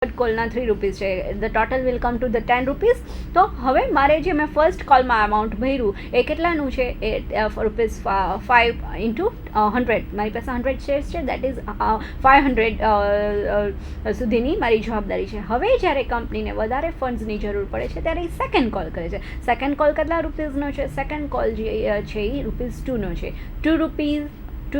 કોલના 3 rupees છે, the total will come to the 10 rupees. તો હવે મારે જે મેં ફર્સ્ટ કોલમાં અમાઉન્ટ ભર્યું એ કેટલાનું છે, એ રૂપીઝ 5 ઇન્ટુ 100. મારી પાસે 100 શેર્સ છે, દેટ ઇઝ 500 સુધીની મારી જવાબદારી છે. હવે જ્યારે કંપનીને વધારે ફંડ્સની જરૂર પડે છે ત્યારે એ સેકન્ડ કોલ કરે છે. સેકન્ડ કોલ કેટલા રૂપીઝનો છે? સેકન્ડ કોલ જે છે એ ₹2 છે. 2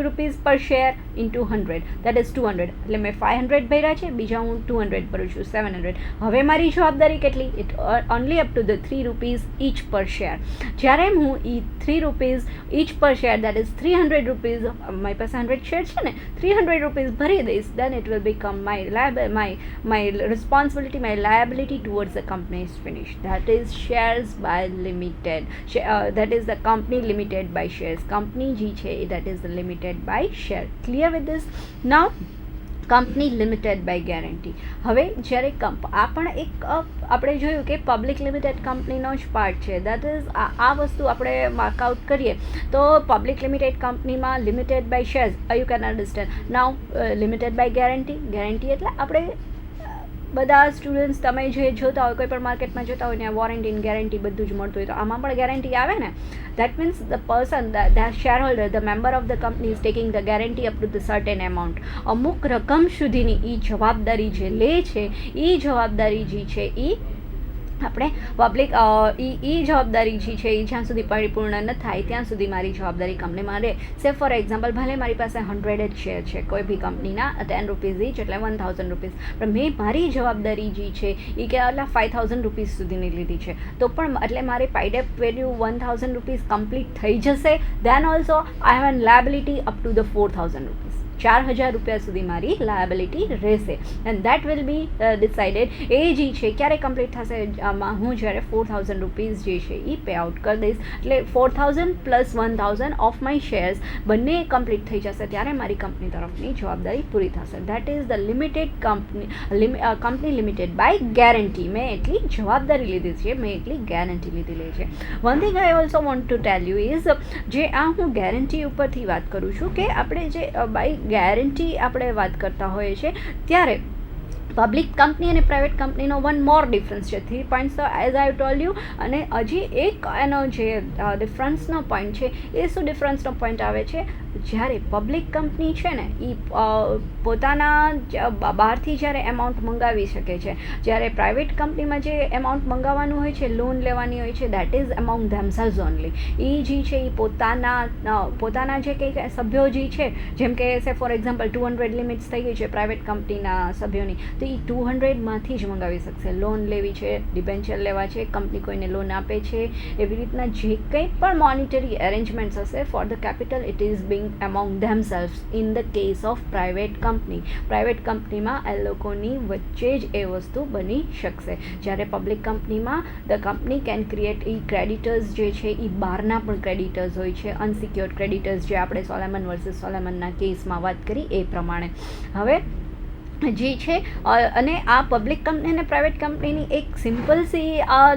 રૂપીઝ પર શેર ઇન્ટુ 100, દેટ ઇઝ 200. એટલે મેં 500 ભર્યા છે, બીજા હું 200 ભરું છું, 700. હવે મારી જવાબદારી કેટલી? It only up to the 3 rupees each per share. જ્યારે હું એ 3 rupees each per share, that is 300 rupees, મારી પાસે 100 શેર છે ને, 300 રૂપીઝ ભરી દઈશ, then it will become my responsibility, my liability towards the company is finish. That is shares by limited, that is the company limited by shares. Company જે છે that is the limited by share. Clear with this? Now company limited by guarantee. હવે જ્યારે આ પણ એક આપણે જોયું કે પબ્લિક લિમિટેડ કંપનીનો જ પાર્ટ છે. દેટ ઇઝ આ વસ્તુ આપણે માર્કઆઉટ કરીએ તો પબ્લિક લિમિટેડ કંપનીમાં limited by shares, you can understand. Now limited by guarantee. Guarantee એટલે આપણે બધા સ્ટુડન્ટ્સ તમે જે જોતા હોય, કોઈ પણ માર્કેટમાં જોતા હોય ને વોરંટી ગેરંટી બધું જ મળતું હોય, તો આમાં પણ ગેરંટી આવે ને. That means the person, the share holder, the member of the company is taking the guarantee up to the certain amount. અમુક રકમ સુધીની એ જવાબદારી જે લે છે, એ જવાબદારી જે છે એ આપણે પબ્લિક એ જવાબદારી જે છે એ જ્યાં સુધી પરિપૂર્ણ ન થાય ત્યાં સુધી મારી જવાબદારી કંપનીમાં રહે. સે ફોર એક્ઝામ્પલ, ભલે મારી પાસે 100 જ શેર છે કોઈ બી કંપનીના, 10 રૂપીઝ ઇચ એટલે 1000 રૂપીઝ, પણ મેં મારી જવાબદારી જે છે એ કે એટલા 5000 રૂપીઝ સુધીની લીધી છે, તો પણ એટલે મારી paid up value 1000 rupees complete થઈ જશે. Then also I have an liability up to the 4000 rupees. 4000 રૂપિયા સુધી મારી લાયબિલિટી રહેશે. And that will be decided. એ જે છે ક્યારે કમ્પ્લીટ થશે? હું જ્યારે 4000 રૂપીઝ જે છે એ પે આઉટ કરી દઈશ, એટલે 4000 પ્લસ 1000 ઓફ માય શેર્સ બંને કમ્પ્લીટ થઈ જશે ત્યારે મારી કંપની તરફની જવાબદારી પૂરી થશે. That is the limited company limited by guarantee. મેં એટલી જવાબદારી લીધી છે, મેં એટલી ગેરંટી લીધેલી છે. One thing I also want to tell you is, જે હું ગેરંટી ઉપરથી વાત કરું છું કે આપણે જે બાય ગેરંટી આપણે વાત કરતા હોઈએ છીએ ત્યારે પબ્લિક કંપની અને પ્રાઇવેટ કંપનીનો વન મોર ડિફરન્સ છે. 3 પોઈન્ટ્સ તો એઝ આઈ ટોલ્ડ યુ. અને હજી એક એનો જે ડિફરન્સનો પોઈન્ટ છે એ શું ડિફરન્સનો પોઈન્ટ આવે છે? જ્યારે પબ્લિક કંપની છે ને એ પોતાના બહારથી જ્યારે એમાઉન્ટ મંગાવી શકે છે, જ્યારે પ્રાઇવેટ કંપનીમાં જે એમાઉન્ટ મંગાવવાનું હોય છે, લોન લેવાની હોય છે, દેટ ઇઝ એમાઉન્ટ ધેમસેલ્સ ઓનલી. એ જે છે એ પોતાના જે કંઈક સભ્યો જે છે, જેમ કે સે ફોર એક્ઝામ્પલ 200 લિમિટ્સ થઈ ગઈ છે પ્રાઇવેટ કંપનીના સભ્યોની, તો એ 200માંથી જ મંગાવી શકશે. લોન લેવી છે, ડિબેન્ચર લેવા છે, કંપની કોઈને લોન આપે છે, એવી રીતના જે કંઈ પણ મોનિટરી એરેન્જમેન્ટ્સ હશે for the capital, it is Bing among themselves in the case of private company. Private કંપનીમાં એ લોકોની વચ્ચે જ એ વસ્તુ બની શકશે. જ્યારે પબ્લિક કંપનીમાં the company can create a creditors જે છે એ બહારના પણ ક્રેડિટર્સ હોય છે, અનસિક્યોર્ડ ક્રેડિટર્સ, જે આપણે સોલેમન વર્સિસ સોલેમનના કેસમાં વાત કરી એ પ્રમાણે. હવે જે છે અને આ પબ્લિક કંપની અને પ્રાઇવેટ કંપનીની એક સિમ્પલ સી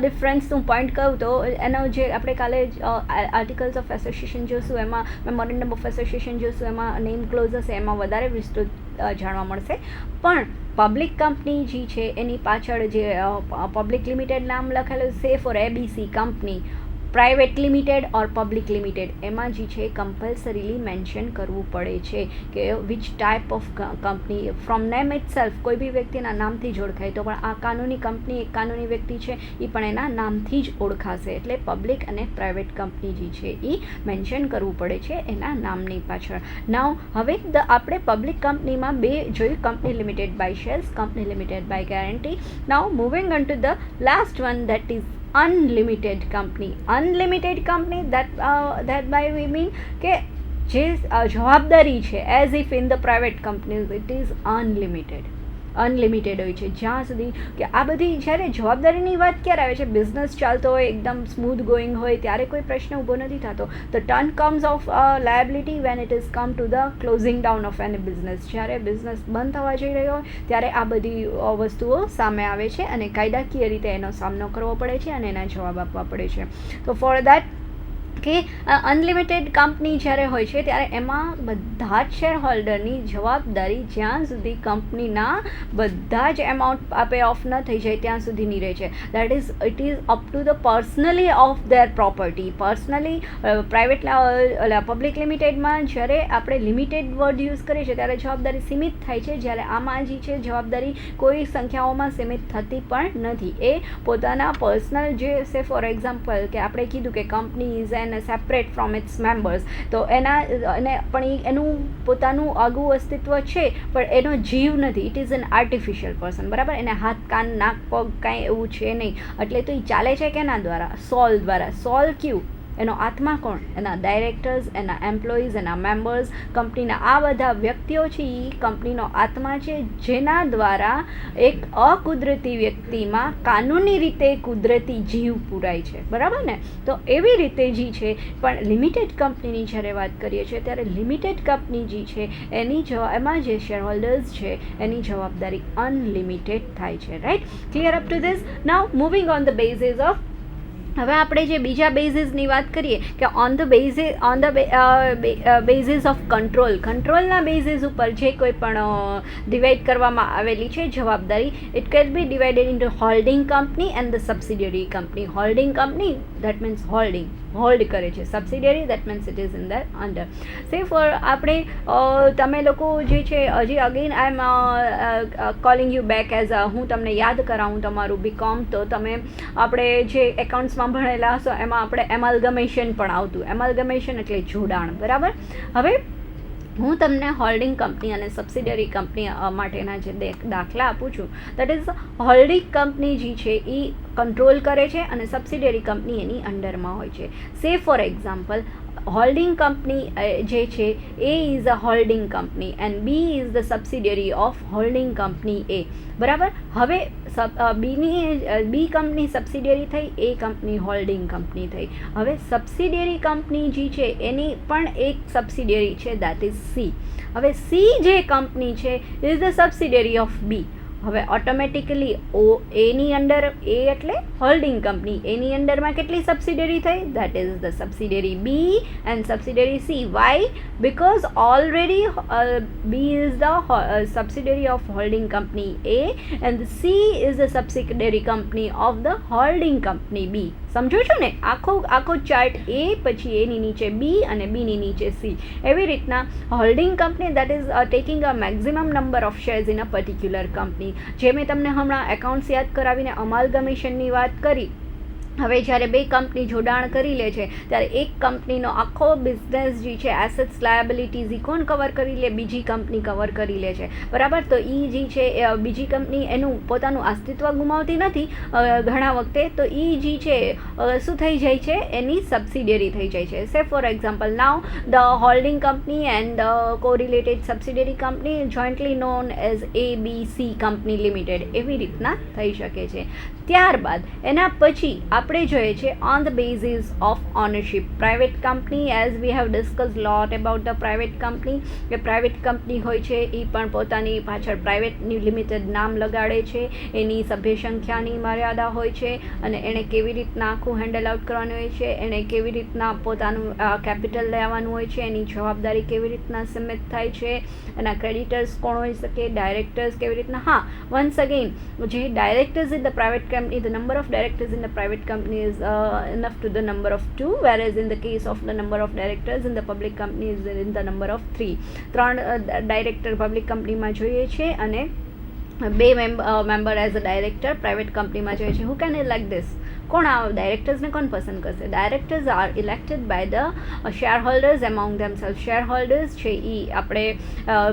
ડિફરન્સ હું પોઈન્ટ કહું તો એનો જે આપણે કાલે આર્ટિકલ્સ ઓફ એસોસિએશન જોઈશું, એમાં મેમોરેન્ડમ ઓફ એસોસિએશન જોઈશું, એમાં નેમ ક્લોઝ હશે, એમાં વધારે વિસ્તૃત જાણવા મળશે. પણ પબ્લિક કંપની જે છે એની પાછળ જે પબ્લિક લિમિટેડ નામ લખેલું, say for ABC company, private limited or public limited, એમાં જે છે કમ્પલસરીલી મેન્શન કરવું પડે છે કે which type of company. From name itself, કોઈ બી વ્યક્તિના નામથી જ ઓળખાય, તો પણ આ કાનૂની કંપની એક કાનૂની વ્યક્તિ છે એ પણ એના નામથી જ ઓળખાશે. એટલે પબ્લિક અને પ્રાઇવેટ કંપની જે છે એ મેન્શન કરવું પડે છે એના નામની પાછળ. નાવ હવે આપણે પબ્લિક કંપનીમાં બે જોયું, company limited by shares, company limited by guarantee. Now moving on to the last one, that is unlimited company. Unlimited company, that by we mean કે જે જવાબદારી છે as if in the private companies it is unlimited હોય છે. જ્યાં સુધી કે આ બધી જ્યારે જવાબદારીની વાત ક્યારે આવે છે, બિઝનેસ ચાલતો હોય, એકદમ સ્મૂથ ગોઈંગ હોય, ત્યારે કોઈ પ્રશ્ન ઊભો નથી થતો. The turn comes of liability when it is come to the closing down of any business. જ્યારે બિઝનેસ બંધ થવા જઈ રહ્યો હોય ત્યારે આ બધી વસ્તુઓ સામે આવે છે અને કાયદાકીય રીતે એનો સામનો કરવો પડે છે અને એના જવાબ આપવા પડે છે. તો ફોર દેટ કે અનલિમિટેડ કંપની જ્યારે હોય છે ત્યારે એમાં બધા જ શેર હોલ્ડરની જવાબદારી જ્યાં સુધી કંપનીના બધા જ એમાઉન્ટ પે ઓફ ન થઈ જાય ત્યાં સુધીની રહે છે. That is it is up to the personally of their property. Personally private public લિમિટેડમાં જ્યારે આપણે લિમિટેડ વર્ડ યુઝ કરીએ છીએ ત્યારે જવાબદારી સીમિત થાય છે, જ્યારે આમાં જે છે જવાબદારી કોઈ સંખ્યાઓમાં સીમિત થતી પણ નથી. એ પોતાના પર્સનલ જે સે ફોર એક્ઝામ્પલ કે આપણે કીધું કે company is an separate from its members, તો એને પણ એનું પોતાનું આગવું અસ્તિત્વ છે પણ એનો જીવ નથી. It is an artificial person, બરાબર. એને હાથ કાન નાક પગ કાંઈ એવું છે નહીં, એટલે તો એ ચાલે છે કેના દ્વારા? સોલ દ્વારા. સોલ ક્યું? એનો આત્મા કોણ? એના ડાયરેક્ટર્સ, એના એમ્પ્લોઈઝ, એના મેમ્બર્સ, કંપનીના આ બધા વ્યક્તિઓ છે એ કંપનીનો આત્મા છે, જેના દ્વારા એક અકુદરતી વ્યક્તિમાં કાનૂની રીતે કુદરતી જીવ પૂરાય છે, બરાબર ને. તો એવી રીતે જે છે પણ લિમિટેડ કંપનીની જ્યારે વાત કરીએ છીએ ત્યારે લિમિટેડ કંપની જે છે એમાં જે શેર હોલ્ડર્સ છે એની જવાબદારી અનલિમિટેડ થાય છે, right. Clear up to this? Now moving on the basis of, હવે આપણે જે બીજા બેઝિસની વાત કરીએ કે ઓન ધ બેઝિસ ઓફ કંટ્રોલના બેઝિસ ઉપર જે કોઈ પણ ડિવાઈડ કરવામાં આવેલી છે જવાબદારી, it can be divided into holding company and the subsidiary company. Holding company that means hold કરે છે. Subsidiary that means it is in the under. Say for આપણે તમે લોકો જે છે હજી again I am calling you back as હું તમને યાદ કરાવું તમારું બીકોમ, તો તમે આપણે જે એકાઉન્ટ્સમાં ભણેલા હશો એમાં આપણે એમાલ્ગમેશન પણ આવતું. એમાલ્ગમેશન એટલે જોડાણ, બરાબર. હવે હું તમને હોલ્ડિંગ કંપની અને સબસિડિયરી કંપની માટેના જે દાખલા આપું છું, દેટ ઇઝ હોલ્ડિંગ કંપની જે છે એ કંટ્રોલ કરે છે અને સબસિડિયરી કંપની એની અંડરમાં હોય છે. સે ફોર એક્ઝામ્પલ, હોલ્ડિંગ કંપની જે છે A is a holding company and B is the subsidiary of holding company A, બરાબર. હવે બી કંપની સબસિડિયરી થઈ, એ કંપની હોલ્ડિંગ કંપની થઈ. હવે સબસિડિયરી કંપની જે છે એની પણ એક સબસિડિયરી છે, દેટ ઇઝ સી. હવે સી જે કંપની છે is the subsidiary of B. હવે ઓટોમેટિકલી એની અંડર, એ એટલે હોલ્ડિંગ કંપની, એની અંડરમાં કેટલી સબસિડિયરી થઈ? That is the subsidiary B and subsidiary C. Why? Because already B is the subsidiary of holding company A and C is the subsidiary company of the holding company B. સમજો છો ને આખો chart? એ પછી એની નીચે બી અને બીની નીચે C. એવી રીતના holding company that is taking a maximum number of shares in a particular company. જે મેં તમને હમણાં એકાઉન્ટ્સ યાદ કરાવીને અમાલ્ગમેશનની વાત કરી, હવે જ્યારે બે કંપની જોડાણ કરી લે છે ત્યારે એક કંપનીનો આખો બિઝનેસ જે છે, એસેટ્સ લાયબિલિટીઝ, એ કોણ કવર કરી લે? બીજી કંપની કવર કરી લે છે, બરાબર. તો એ જે છે બીજી કંપની એનું પોતાનું અસ્તિત્વ ગુમાવતી નથી ઘણા વખતે, તો એ જે છે શું થઈ જાય છે? એની સબસિડિયરી થઈ જાય છે. સે for example, now the holding company and correlated subsidiary company jointly known as ABC company limited. એવી રીતના થઈ શકે છે. ત્યારબાદ એના પછી આપણે જોઈએ છે on the basis of ownership. Private company, as we have discuss lot about the private company, કે પ્રાઇવેટ કંપની હોય છે એ પણ પોતાની પાછળ પ્રાઇવેટની લિમિટેડ નામ લગાડે છે, એની સભ્ય સંખ્યાની મર્યાદા હોય છે અને એણે કેવી રીતના આખું હેન્ડલ આઉટ કરવાનું હોય છે, એણે કેવી રીતના પોતાનું કેપિટલ લેવાનું હોય છે, એની જવાબદારી કેવી રીતના સીમિત થાય છે, એના ક્રેડિટર્સ કોણ હોઈ શકે, ડાયરેક્ટર્સ કેવી રીતના. હા, વન્સ અગેન, જે directors in the private company, the number of directors in the private company is enough to the number of 2, whereas in the case of the number of directors in the public company is in the number of 3. ત્રણ director public કંપનીમાં જોઈએ છે અને બે member as a director private કંપનીમાં જોઈએ છે. Who can elect this? કોણ આ ડાયરેક્ટર્સને કોણ પસંદ કરશે? Directors are elected by the share holders among themselves. Share holders છે એ આપણે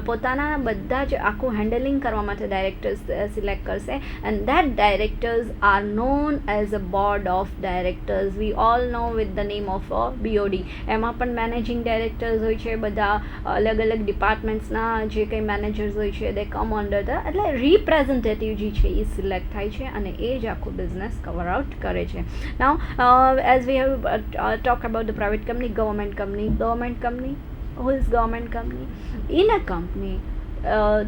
પોતાના બધા જ આખું હેન્ડલિંગ કરવા માટે ડાયરેક્ટર્સ સિલેક્ટ કરશે and that directors are known as a board of directors. We all know with the name of BOD. એમાં પણ મેનેજિંગ ડાયરેક્ટર્સ હોય છે, બધા અલગ અલગ ડિપાર્ટમેન્ટ્સના જે કંઈ મેનેજર્સ હોય છે દે કમ અંડર ધ, એટલે રિપ્રેઝેન્ટેટિવ જે છે એ સિલેક્ટ થાય છે અને એ જ આખું બિઝનેસ કવર આઉટ કરે છે. Now, as we have talked about the private company, government company, who is government company? In a company,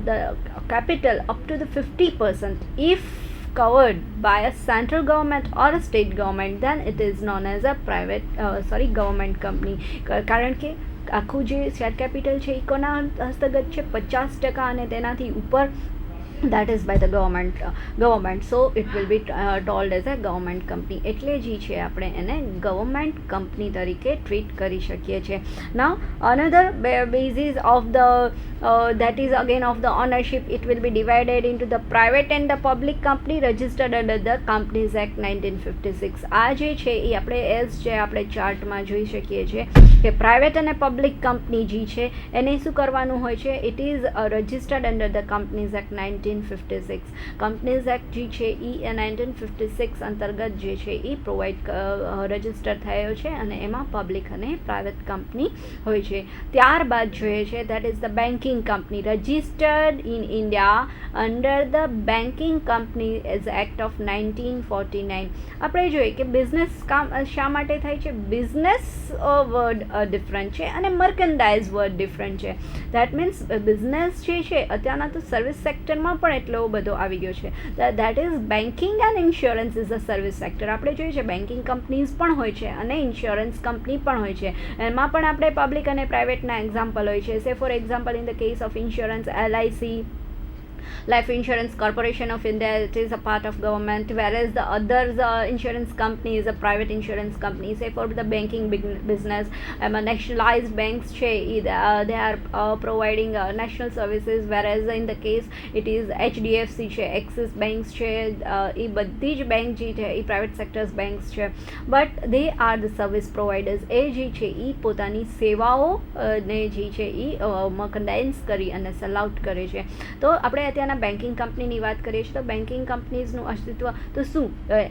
the capital up to the 50%, if covered by a central government or a state government, then it is known as a government company. કારણ કે આખું જે share capital છે એ કોના હસ્તગત છે? 50% અને તેનાથી ઉપર, that is by the government, so it will be told as a government company. એટલે જે છે આપણે એને ગવર્મેન્ટ કંપની તરીકે ટ્રીટ કરી શકીએ છીએ. Now another basis of the that is again of the ownership, it will be divided into the private and the public company registered under the Companies Act 1956. આ જે છે એ આપણે એસ જે આપણે ચાર્ટમાં જોઈ શકીએ છીએ કે પ્રાઇવેટ અને પબ્લિક કંપની જે છે એને શું કરવાનું હોય છે? It is registered under the Companies Act 1956. Companies Act જે છે એ 1956 અંતર્ગત જે છે એ રજિસ્ટર થયો છે અને એમાં પબ્લિક અને પ્રાઇવેટ કંપની હોય છે. ત્યારબાદ જોઈએ છે that is the banking company registered in India under the banking company as act of 1949. આપણે જોઈએ કે બિઝનેસ કામ શા માટે થાય છે? બિઝનેસ વર્ડ ડિફરન્ટ છે અને મર્કન્ડાઇઝ વર્ડ ડિફરન્ટ છે. દેટ મીન્સ બિઝનેસ જે છે અત્યારના તો સર્વિસ સેક્ટરમાં પણ એટલો બધો આવી ગયો છે. That is banking and insurance is a service sector. આપણે જોઈએ છે બેન્કિંગ કંપનીઝ પણ હોય છે અને ઇન્સ્યોરન્સ કંપની પણ હોય છે. એમાં પણ આપણે પબ્લિક અને પ્રાઇવેટના એક્ઝામ્પલ હોય છે. સે for example in the case of insurance, LIC, Life Insurance Corporation of India, it is a part of government, whereas the others insurance company is a private insurance company. Say for the banking business, nationalized banks they are providing national services, whereas in the case it is HDFC છે, Axis banks છે, એ બધી જ bank જે છે એ private sectors banks છે, but they are the service providers. એ જે છે એ પોતાની સેવાઓ ને જે છે એ કન્ડેન્સ કરી અને સેલ આઉટ કરે છે. તો આપણે અત્યારના બેન્કિંગ કંપનીની વાત કરીએ છીએ તો બેન્કિંગ કંપનીઝનું અસ્તિત્વ તો શું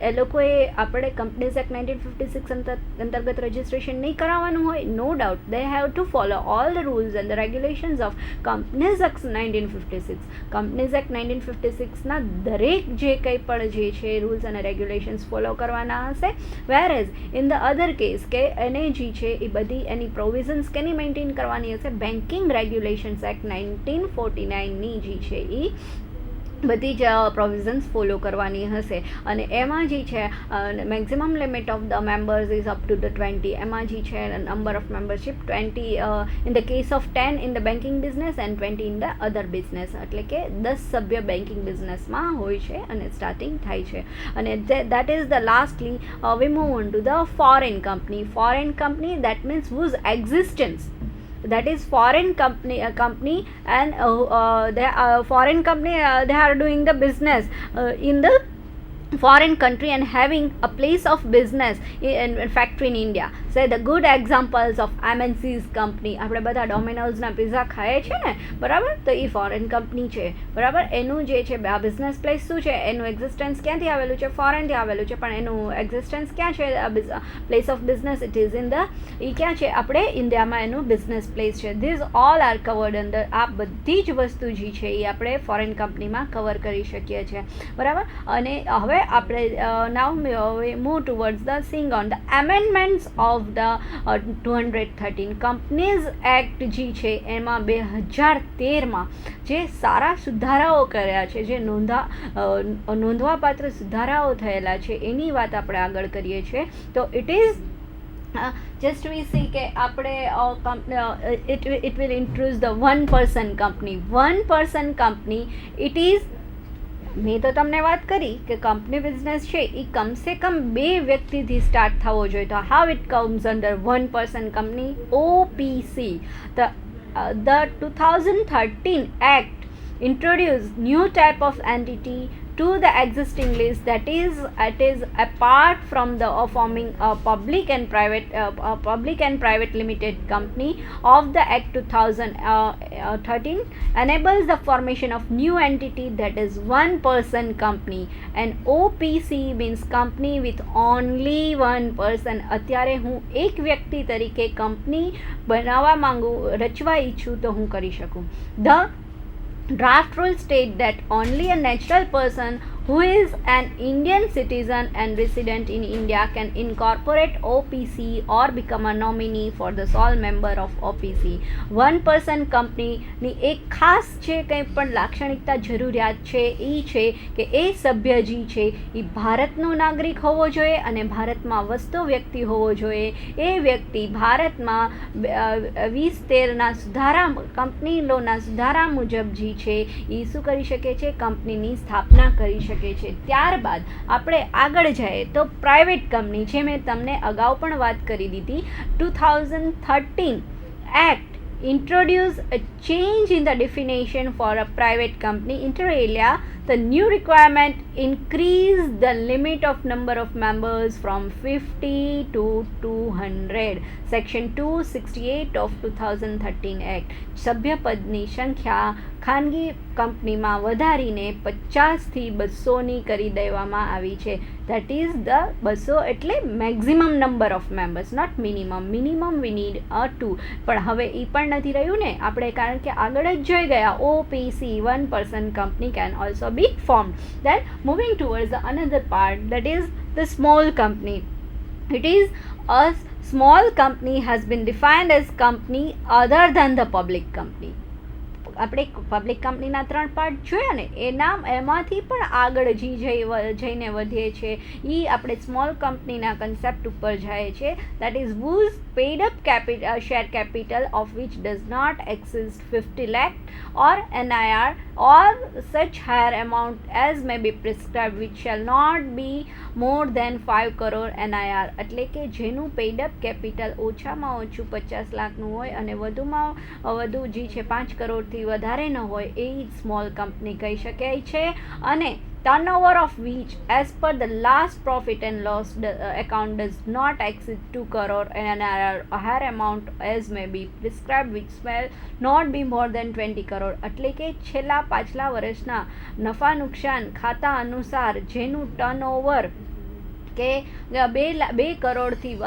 એ લોકોએ આપણે કંપનીઝ એક્ટ 1956 અંતર્ગત રજિસ્ટ્રેશન નહીં કરાવવાનું હોય? No doubt they have to follow all the rules and the regulations of companies act 1956. Companies act 1956ના દરેક જે કંઈ પણ જે છે રૂલ્સ અને રેગ્યુલેશન્સ ફોલો કરવાના હશે. વેરએઝ ઇન ધ અધર કેસ કે એને જે છે એ બધી એની પ્રોવિઝન્સ કેની મેન્ટેન કરવાની હશે? બેન્કિંગ રેગ્યુલેશન્સ એક્ટ 1949ની જે છે એ બધી જ પ્રોવિઝન્સ ફોલો કરવાની હશે. અને એમાં જે છે maximum limit of the members is up to the 20. એમાં જે છે number of membership 20 in the case of 10 in the banking business and 20 in the other business. એટલે કે 10 સભ્ય બેન્કિંગ બિઝનેસમાં હોય છે અને સ્ટાર્ટિંગ થાય છે. અને that is the lastly we move on to the foreign company. Foreign company that means whose existence, that is foreign company and foreign company they are doing the business in the foreign country and having a place of business in factory in India. So the good examples of MNC's company, આપણે બધા ડોમિનોઝના pizza ખાઈએ છીએ ને, બરાબર? તો એ foreign company છે, બરાબર? એનું જે છે આ બિઝનેસ પ્લેસ શું છે? એનું એક્ઝિસ્ટન્સ ક્યાંથી આવેલું છે? ફોરેનથી આવેલું છે, પણ એનું એક્ઝિસ્ટન્સ ક્યાં છે? Place of business it is in the એ ક્યાં છે? આપણે ઇન્ડિયામાં એનું બિઝનેસ પ્લેસ છે. These all are covered under. આ બધી જ વસ્તુ જે છે એ આપણે ફોરેન કંપનીમાં કવર કરી શકીએ છીએ, બરાબર? અને હવે આપણે now we move towards the seeing on the amendments of the 213 Companies Act જે છે એમાં 2013માં જે સારા સુધારાઓ કર્યા છે, જે નોંધવાપાત્ર સુધારાઓ થયેલા છે એની વાત આપણે આગળ કરીએ છીએ. તો it is just we see કે આપણે it will introduce the one person company. It is મેં તો તમને વાત કરી કે કંપની બિઝનેસ છે એ કમસે કમ 2 વ્યક્તિથી સ્ટાર્ટ થવો જોઈએ. તો how it comes under one person company? OPC. The 2013 Act introduced new type of entity to the existing list, that is it is apart from the forming a public and private limited company of the Act 2013 enables the formation of new entity, that is one person company. And OPC means company with only one person. અત્યારે હું એક વ્યક્તિ તરીકે company બનાવવા માંગુ, રચવા ઈચ્છું તો હું કરી શકું. The draft rule state that only a natural person who is an Indian citizen and resident in India can incorporate OPC or become a nominee for the sole member of OPC. One person કંપનીની એક ખાસ જે કંઈ પણ લાક્ષણિકતા જરૂરિયાત છે એ છે કે એ સભ્યજી છે એ ભારતનો નાગરિક હોવો જોઈએ અને ભારતમાં વસતો વ્યક્તિ હોવો જોઈએ. એ વ્યક્તિ ભારતમાં 2013ના સુધારા કંપની લોના સુધારા મુજબ જે છે એ શું કરી શકે છે, કંપનીની સ્થાપના કરી શકે છે. ત્યારબાદ આપણે આગળ જઈએ તો પ્રાઇવેટ કંપની છે, મેં તમને અગાઉ પણ વાત કરી દીધી. 2013 act introduce a change in the definition for a private company inter alia. The new requirement increase the limit of number of members from 50 to 200. Section 268 of 2013 Act. સભ્યપદની સંખ્યા ખાનગી કંપનીમાં વધારીને 50થી 200ની કરી દેવામાં આવી છે. દેટ ઇઝ ધ 200 એટલે maximum number of members, not minimum we need 2. પણ હવે એ પણ નથી રહ્યું ને આપણે, કારણ કે આગળ જ જોઈ ગયા OPC one person company can also be formed. Then moving towards the another part, that is the small company. It is a small company has been defined as company other than the public company. આપણે public કંપનીના 3 part જોયા ને, એમાંથી પણ આગળ જઈને વધીએ છીએ એ આપણે સ્મોલ કંપનીના કન્સેપ્ટ ઉપર જાય છે. That is whose paid up share capital of which does not exceed 50 lakh or NIR or such higher amount as may be prescribed which shall not be more than 5 crore NIR. એટલે કે જેનું pad up capital ઓછામાં ઓછું 50 લાખનું હોય અને વધુમાં વધુ જે છે 5 કરોડથી વધારે ન હોય એ સ્મોલ કંપની કહી શકાય છે. અને turnover of which as per the last profit and loss account does not exceed 2 crore and a higher amount as may be prescribed which will not be more than 20 crore. એટલે કે છેલ્લા પાછલા વર્ષના નફા નુકસાન ખાતા અનુસાર જેનું ટર્નઓવર કે 2 કરોડથી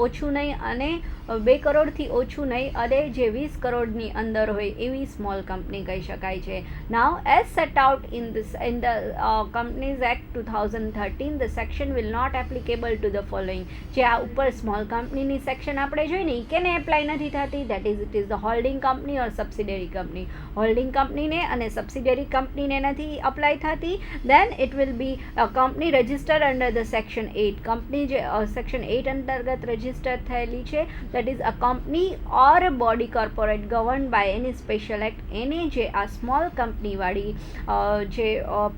ઓછું નહીં અને 2 કરોડથી ઓછું નહીં અને જે 20 કરોડની અંદર હોય એવી સ્મોલ કંપની કહી શકાય છે. Now as set out in the companies act 2013 the section will not applicable to the following. જે આ ઉપર સ્મોલ કંપનીની સેક્શન આપણે જોઈને એ કેને એપ્લાય નથી થતી, that is it is the holding company or subsidiary company. Holding કંપનીને અને સબસિડરી કંપનીને નથી અપ્લાય થતી. Then it will be company registered under the section 8. Company જે સેક્શન 8 અંતર્ગત રજિસ્ટર થયેલી છે, that is a company or a body corporate governed by any special act. એને જે આ સ્મોલ કંપનીવાળી જે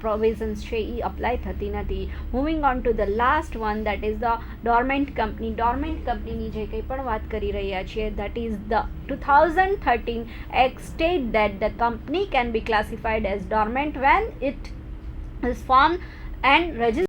પ્રોવિઝન્સ છે એ અપ્લાય થતી નથી. Moving on to the last one, that is the dormant company. Dormant કંપનીની જે કંઈ પણ વાત કરી રહ્યા છીએ, that is the 2013 Act state that the company can be classified as dormant when it is formed and registered